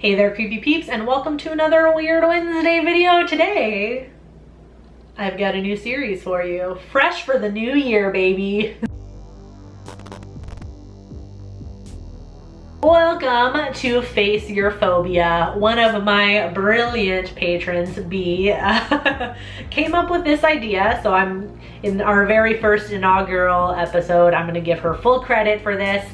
Hey there, creepy peeps, and welcome to another Weird Wednesday video. Today, I've got a new series for you. Fresh for the new year, baby. Welcome to Face Your Phobia. One of my brilliant patrons, B, came up with this idea. So I'm in our very first inaugural episode. I'm gonna give her full credit for this.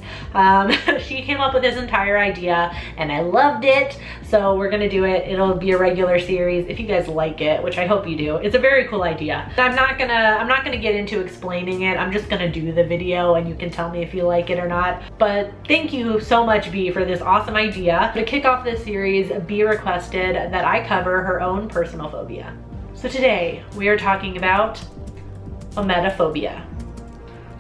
She came up with this entire idea and I loved it. So we're gonna do it. It'll be a regular series if you guys like it, which I hope you do. It's a very cool idea. I'm not gonna get into explaining it. I'm just gonna do the video and you can tell me if you like it or not. But thank you so much, B, for this awesome idea. To kick off this series, B requested that I cover her own personal phobia. So today we are talking about ommetaphobia.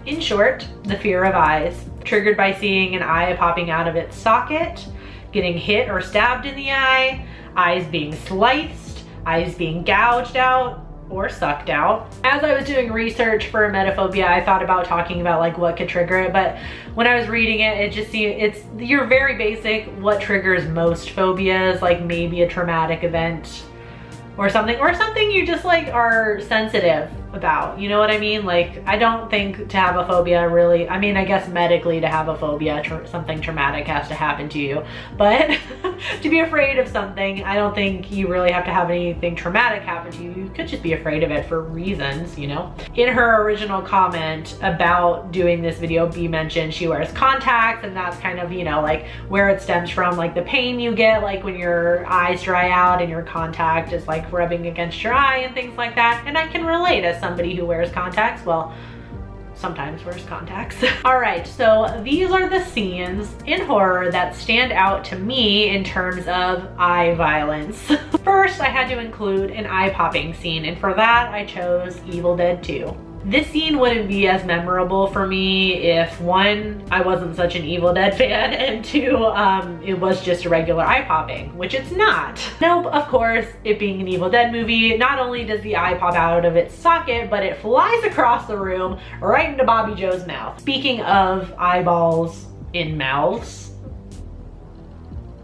In short, the fear of eyes, triggered by seeing an eye popping out of its socket, getting hit or stabbed in the eye, eyes being sliced, eyes being gouged out or sucked out. As I was doing research for ommetaphobia, I thought about talking about like what could trigger it, but when I was reading it, it just seemed it's your very basic what triggers most phobias, like maybe a traumatic event or something you just like are sensitive about, you know what I mean? Like, I don't think to have a phobia really, I mean, I guess medically to have a phobia, something traumatic has to happen to you, but to be afraid of something, I don't think you really have to have anything traumatic happen to you. You could just be afraid of it for reasons, you know? In her original comment about doing this video, B mentioned she wears contacts, and that's kind of, you know, like where it stems from, like the pain you get, like when your eyes dry out and your contact is like rubbing against your eye and things like that. And I can relate as somebody who wears contacts, well, sometimes wears contacts. All right, so these are the scenes in horror that stand out to me in terms of eye violence. First, I had to include an eye-popping scene, and for that, I chose Evil Dead 2. This scene wouldn't be as memorable for me if, one, I wasn't such an Evil Dead fan, and two, it was just a regular eye popping, which it's not. Nope, of course, it being an Evil Dead movie, not only does the eye pop out of its socket, but it flies across the room right into Bobby Joe's mouth. Speaking of eyeballs in mouths,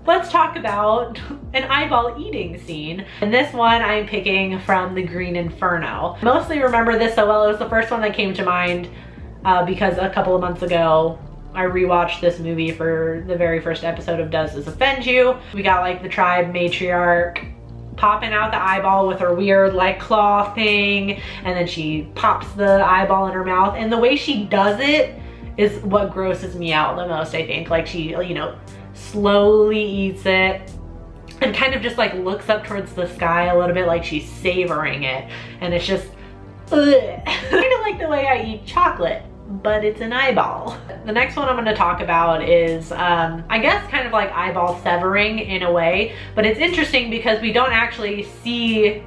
let's talk about an eyeball eating scene. And this one I'm picking from The Green Inferno. I mostly remember this so well. It was the first one that came to mind because a couple of months ago, I rewatched this movie for the very first episode of Does This Offend You? We got like the tribe matriarch popping out the eyeball with her weird like claw thing, and then she pops the eyeball in her mouth. And the way she does it is what grosses me out the most, I think. Like she, you know, slowly eats it and kind of just like looks up towards the sky a little bit like she's savoring it, and it's just kind of like the way I eat chocolate, but it's an eyeball. The next one I'm going to talk about is I guess kind of like eyeball severing in a way, but it's interesting because we don't actually see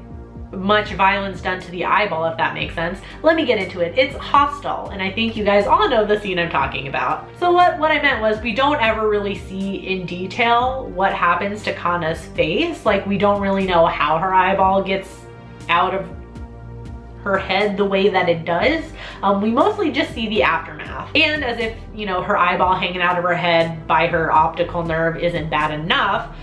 much violence done to the eyeball, if that makes sense. Let me get into it. It's Hostel, and I think you guys all know the scene I'm talking about. So what I meant was we don't ever really see in detail what happens to Kana's face. Like, we don't really know how her eyeball gets out of her head the way that it does. We mostly just see the aftermath. And as if, you know, her eyeball hanging out of her head by her optical nerve isn't bad enough,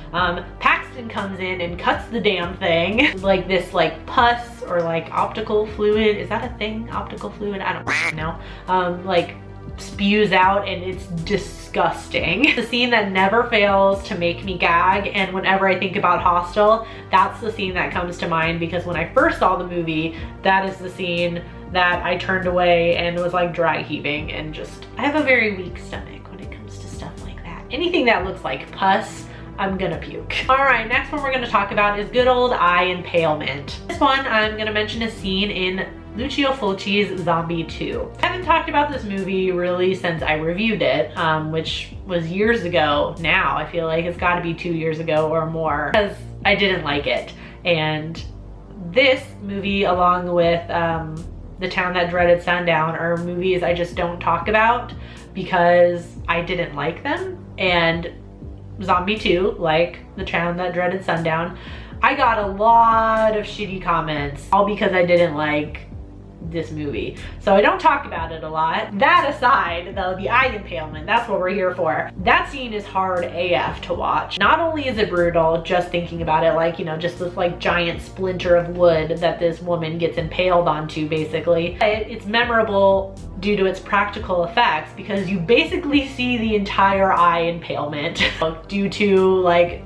Paxton comes in and cuts the damn thing. Like this like pus or like optical fluid, is that a thing? Optical fluid? I don't know. Like spews out, and it's disgusting. It's a scene that never fails to make me gag, and whenever I think about Hostel, that's the scene that comes to mind, because when I first saw the movie, that is the scene that I turned away and was like dry heaving, and just, I have a very weak stomach when it comes to stuff like that. Anything that looks like pus, I'm gonna puke. All right, next one we're gonna talk about is good old eye impalement. This one, I'm gonna mention a scene in Lucio Fulci's Zombie 2. I haven't talked about this movie really since I reviewed it, which was years ago now. I feel like it's gotta be 2 years ago or more, because I didn't like it. And this movie, along with The Town That Dreaded Sundown, are movies I just don't talk about because I didn't like them. And Zombie 2, like The Town That Dreaded Sundown, I got a lot of shitty comments, all because I didn't like this movie. So I don't talk about it a lot. That aside, though, the eye impalement, that's what we're here for. That scene is hard AF to watch. Not only is it brutal, just thinking about it, like, you know, just this like giant splinter of wood that this woman gets impaled onto, basically. It's memorable due to its practical effects because you basically see the entire eye impalement due to like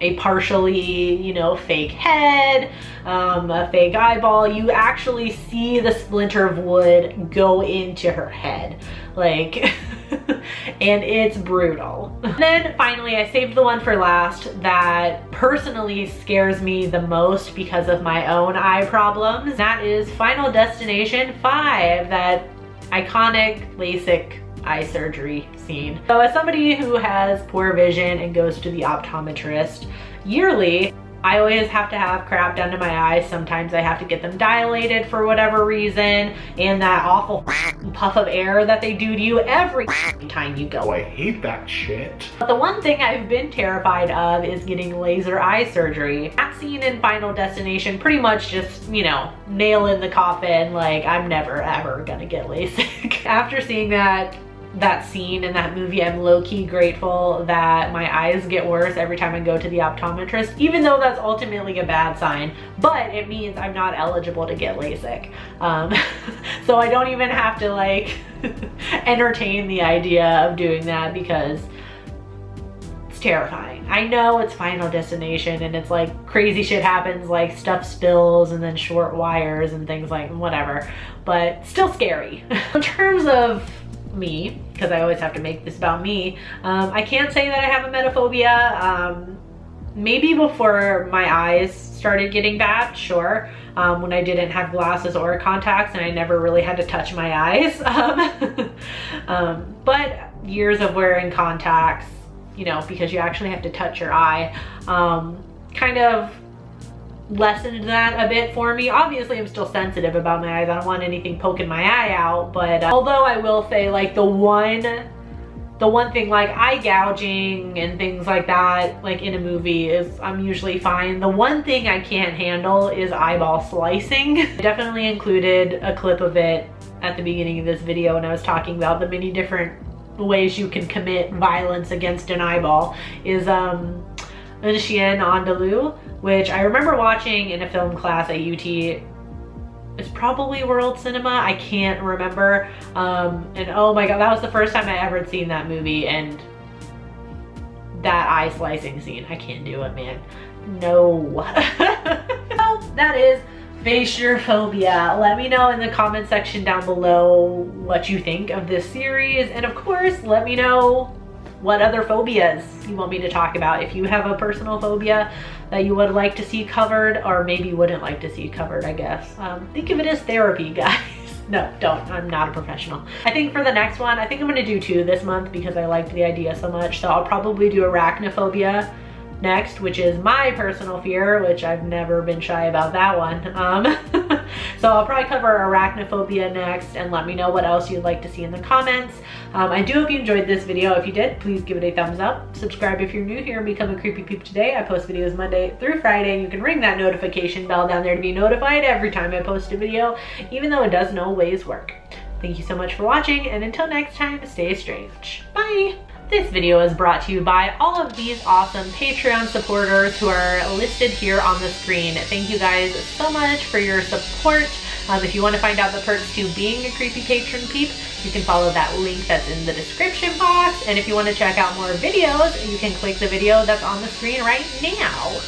a partially, you know, fake head, a fake eyeball. You actually see the splinter of wood go into her head, like, and it's brutal. Then finally, I saved the one for last that personally scares me the most because of my own eye problems. That is Final Destination 5, that iconic LASIK eye surgery scene. So as somebody who has poor vision and goes to the optometrist yearly, I always have to have crap done to my eyes. Sometimes I have to get them dilated for whatever reason, and that awful puff of air that they do to you every time you go. Oh, I hate that shit. But the one thing I've been terrified of is getting laser eye surgery. That scene in Final Destination pretty much just, you know, nail in the coffin, like I'm never ever gonna get LASIK. After seeing that scene in that movie, I'm low-key grateful that my eyes get worse every time I go to the optometrist, even though that's ultimately a bad sign, but it means I'm not eligible to get LASIK. So I don't even have to like entertain the idea of doing that because it's terrifying. I know it's Final Destination and it's like crazy shit happens, like stuff spills and then short wires and things like whatever, but still scary. In terms of me, because I always have to make this about me, I can't say that I have emetophobia. Maybe before my eyes started getting bad, sure, when I didn't have glasses or contacts and I never really had to touch my eyes. But years of wearing contacts, you know, because you actually have to touch your eye, kind of lessened that a bit for me. Obviously I'm still sensitive about my eyes. I don't want anything poking my eye out, but although I will say like the one thing like eye gouging and things like that, like in a movie, is I'm usually fine. The one thing I can't handle is eyeball slicing. I definitely included a clip of it at the beginning of this video when I was talking about the many different ways you can commit violence against an eyeball. Is Un Chien Andalou, which I remember watching in a film class at UT. It's probably World Cinema, I can't remember. And oh my god, that was the first time I ever had seen that movie, and that eye slicing scene, I can't do it, man. No. So that is Face Your Phobia. Let me know in the comment section down below what you think of this series, and of course, let me know what other phobias you want me to talk about. If you have a personal phobia that you would like to see covered, or maybe wouldn't like to see covered, I guess. Think of it as therapy, guys. No, don't. I'm not a professional. I think for the next one, I think I'm gonna do 2 this month because I liked the idea so much. So I'll probably do arachnophobia next, which is my personal fear, which I've never been shy about that one. So I'll probably cover arachnophobia next, and let me know what else you'd like to see in the comments. I do hope you enjoyed this video. If you did, please give it a thumbs up. Subscribe if you're new here and become a Creepy Peep today. I post videos Monday through Friday. You can ring that notification bell down there to be notified every time I post a video, even though it doesn't always work. Thank you so much for watching, and until next time, stay strange. Bye! This video is brought to you by all of these awesome Patreon supporters who are listed here on the screen. Thank you guys so much for your support. If you want to find out the perks to being a Creepy Patron Peep, you can follow that link that's in the description box. And if you want to check out more videos, you can click the video that's on the screen right now.